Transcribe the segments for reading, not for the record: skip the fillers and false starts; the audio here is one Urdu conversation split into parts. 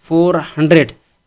400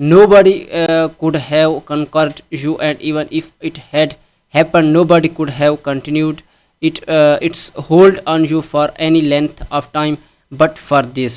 nobody could have conquered you, and even if it had happened, nobody could have continued its hold on you for any length of time but for this।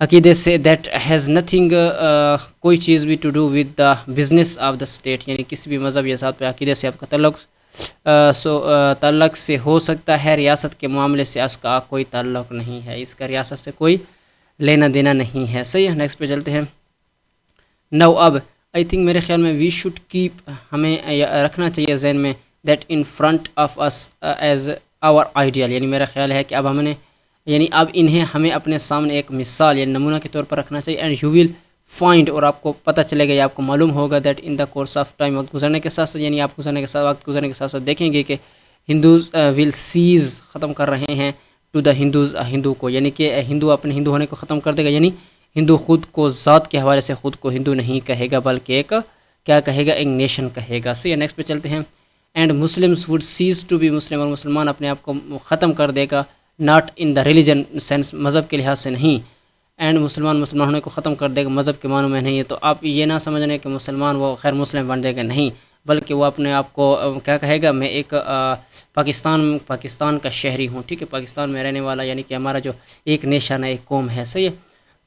عقیدے سے دیٹ ہیز نتھنگ کوئی چیز بھی to do with the business of the state, یعنی کسی بھی مذہب یا ذات پہ عقیدے سے آپ کا تعلق سے ہو سکتا ہے، ریاست کے معاملے سے اس کا کوئی تعلق نہیں ہے، اس کا ریاست سے کوئی لینا دینا نہیں ہے. صحیح ہے. نیکسٹ پہ چلتے ہیں. نو اب آئی تھنک میرے خیال میں وی شوڈ کیپ، ہمیں رکھنا چاہیے ذہن میں that in front of us as our ideal, یعنی میرا خیال ہے کہ اب انہیں ہمیں اپنے سامنے ایک مثال یعنی نمونہ کے طور پر رکھنا چاہیے. اینڈ یو ول فائنڈ، اور آپ کو پتہ چلے گا یا آپ کو معلوم ہوگا that in the course of time, وقت گزرنے کے ساتھ یعنی آپ وقت گزرنے کے ساتھ دیکھیں گے کہ ہندوز ول سیز، ختم کر رہے ہیں ٹو دا ہندوز، ہندو کو، یعنی کہ ہندو اپنے ہندو ہونے کو ختم کر دے گا، یعنی ہندو خود کو ذات کے حوالے سے خود کو ہندو نہیں کہے گا بلکہ ایک کیا کہے گا، ایک نیشن کہے گا. صحیح ہے. نیکسٹ پہ چلتے ہیں. And Muslims would cease to be Muslim, اور مسلمان اپنے آپ کو ختم کر دے گا، not in the religion sense, مذہب کے لحاظ سے نہیں. اینڈ مسلمان ہونے کو ختم کر دے گا مذہب کے معنوں میں نہیں ہے. تو آپ یہ نہ سمجھنے کہ مسلمان وہ خیر مسلم بن جائے گا، نہیں، بلکہ وہ اپنے آپ کو کیا کہے گا، میں ایک پاکستان کا شہری ہوں، ٹھیک ہے، پاکستان میں رہنے والا، یعنی کہ ہمارا جو ایک نیشن ہے، ایک قوم ہے. صحیح ہے.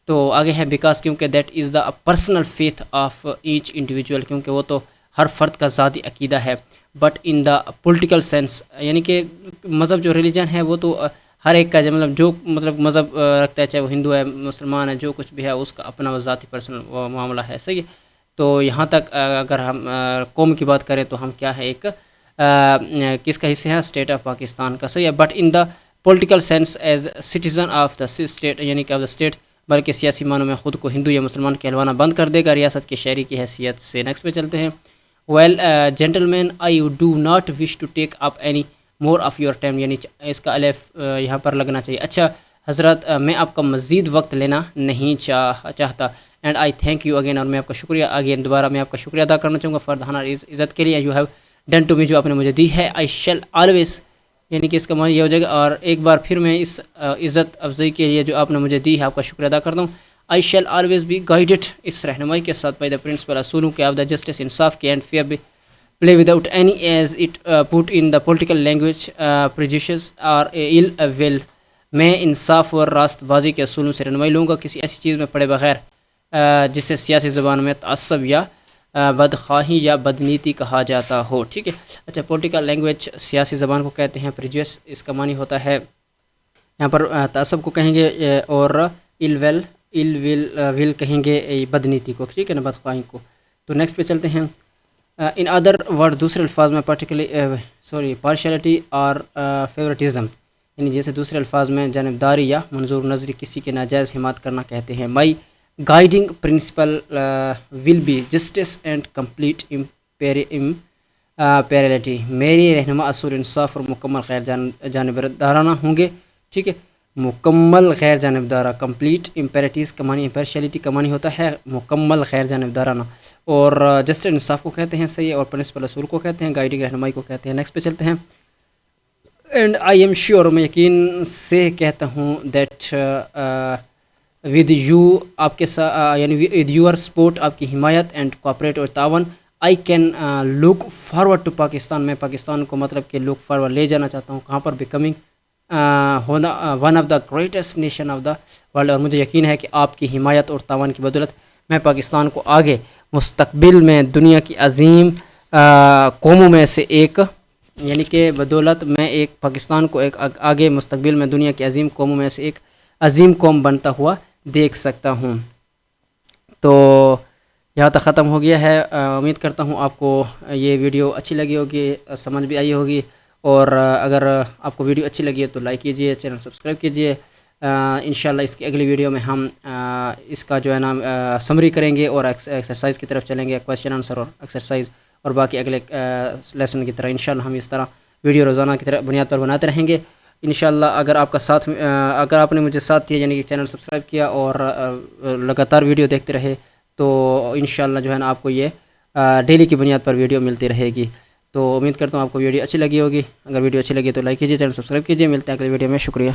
تو آگے ہے بیکاز، کیونکہ that is the personal faith of each individual, کیونکہ وہ تو ہر فرد کا ذاتی عقیدہ ہے. But in the political sense, یعنی کہ مذہب جو ریلیجن ہے وہ تو ہر ایک کا جو مذہب رکھتا ہے، چاہے وہ ہندو ہے، مسلمان ہے، جو کچھ بھی ہے، اس کا اپنا ذاتی پرسنل معاملہ ہے. صحیح ہے. تو یہاں تک اگر ہم قوم کی بات کریں تو ہم کیا ہے، ایک کس کا حصہ ہے، اسٹیٹ آف پاکستان کا. صحیح ہے. But in the political sense as citizen of the state, یعنی کہ آف دا اسٹیٹ، بلکہ سیاسی معنوں میں خود کو ہندو یا مسلمان کہلوانا بند کر دے گا ریاست کے شہری کی حیثیت سے. نیکسٹ پہ چلتے ہیں. Well gentle I do not wish to take up any more of your time, یعنی اس کا الف یہاں پر لگنا چاہیے. اچھا حضرات، میں آپ کا مزید وقت لینا نہیں چاہتا. And I thank you again, اور میں آپ کا شکریہ دوبارہ میں آپ کا شکریہ ادا کرنا چاہوں گا فار دا عزت کے لیے you have done to me, جو آپ نے مجھے دی ہے. آئی شیل آلویز، یعنی کہ اس کا معنی یہ ہو جائے گا، اور ایک بار پھر میں اس عزت افزائی کے لیے جو آپ نے مجھے دی ہے آپ کا شکریہ ادا کرتا ہوں. I shall always be guided, اس رہنمائی کے ساتھ بائی دا پرنسپل، اصولوں کے آف دا جسٹس، انصاف کے، and fair play without any as it put in the political language prejudice or ill will. میں انصاف اور راست بازی کے اصولوں سے رہنمائی لوں گا، کسی ایسی چیز میں پڑے بغیر جسے سیاسی زبان میں تعصب یا بدخواہی یا بدنیتی کہا جاتا ہو. ٹھیک ہے. اچھا، پولیٹیکل لینگویج سیاسی زبان کو کہتے ہیں، پریجویس اس کا معنی ہوتا ہے یہاں پر تعصب کو کہیں گے، اور ول کہیں گے بدنیتی کو، ٹھیک ہے نا، بدخواہی کو. تو نیکسٹ پہ چلتے ہیں. ان ادر ورڈ، دوسرے الفاظ میں پارشلٹی اور فیورٹزم، یعنی جیسے دوسرے الفاظ میں جانبداری یا منظور نظری، کسی کے ناجائز حمایت کرنا کہتے ہیں. My guiding principle will be justice and complete parity. میری رہنما اصول انصاف اور مکمل غیر جانبدارانہ ہوں گے. ٹھیک ہے. مکمل غیر جانبدارہ، کمپلیٹ امپیریٹیز کا معنی، امپیرشیلٹی کا معنی ہوتا ہے مکمل غیر جانبدارانہ، اور جسٹس انصاف کو کہتے ہیں. صحیح ہے. اور پرنسپل اصول کو کہتے ہیں، گائیڈنگ رہنمائی کو کہتے ہیں. نیکسٹ پہ چلتے ہیں. اینڈ آئی ایم شیور، میں یقین سے کہتا ہوں، دیٹ ود یو، آپ کے ساتھ، یعنی ود یور سپورٹ، آپ کی حمایت، اینڈ کوآپریٹ اور تعاون، I can look forward to Pakistan, میں پاکستان کو مطلب کہ لک فارورڈ لے جانا چاہتا ہوں، کہاں پر، بیکمنگ ہونا one of the greatest nation of the world. اور مجھے یقین ہے کہ آپ کی حمایت اور تعاون کی بدولت میں پاکستان کو آگے مستقبل میں دنیا کی عظیم قوموں میں سے ایک، یعنی کہ بدولت میں ایک پاکستان کو ایک آگے مستقبل میں دنیا کی عظیم قوموں میں سے ایک عظیم قوم بنتا ہوا دیکھ سکتا ہوں. تو یہاں تک ختم ہو گیا ہے. امید کرتا ہوں آپ کو یہ ویڈیو اچھی لگی ہوگی، سمجھ بھی آئی ہوگی. اور اگر آپ کو ویڈیو اچھی لگی ہے تو لائک کیجئے، چینل سبسکرائب کیجئے. انشاءاللہ اس کی اگلی ویڈیو میں ہم اس کا جو ہے نا سمری کریں گے، اور ایکسرسائز کی طرف چلیں گے، کویسچن آنسر اور ایکسرسائز، اور باقی اگلے لیسن کی طرح انشاءاللہ ہم اس طرح ویڈیو روزانہ کی طرح بنیاد پر بناتے رہیں گے انشاءاللہ. اگر آپ نے مجھے ساتھ دیا، یعنی کہ چینل سبسکرائب کیا اور لگاتار ویڈیو دیکھتے رہے، تو انشاءاللہ جو ہے نا آپ کو یہ ڈیلی کی بنیاد پر ویڈیو ملتی رہے گی. تو امید کرتا ہوں آپ کو ویڈیو اچھی لگی ہوگی. اگر ویڈیو اچھی لگی تو لائک کیجیے، چینل سبسکرائب کیجیے. ملتے ہیں اگلی ویڈیو میں. شکریہ.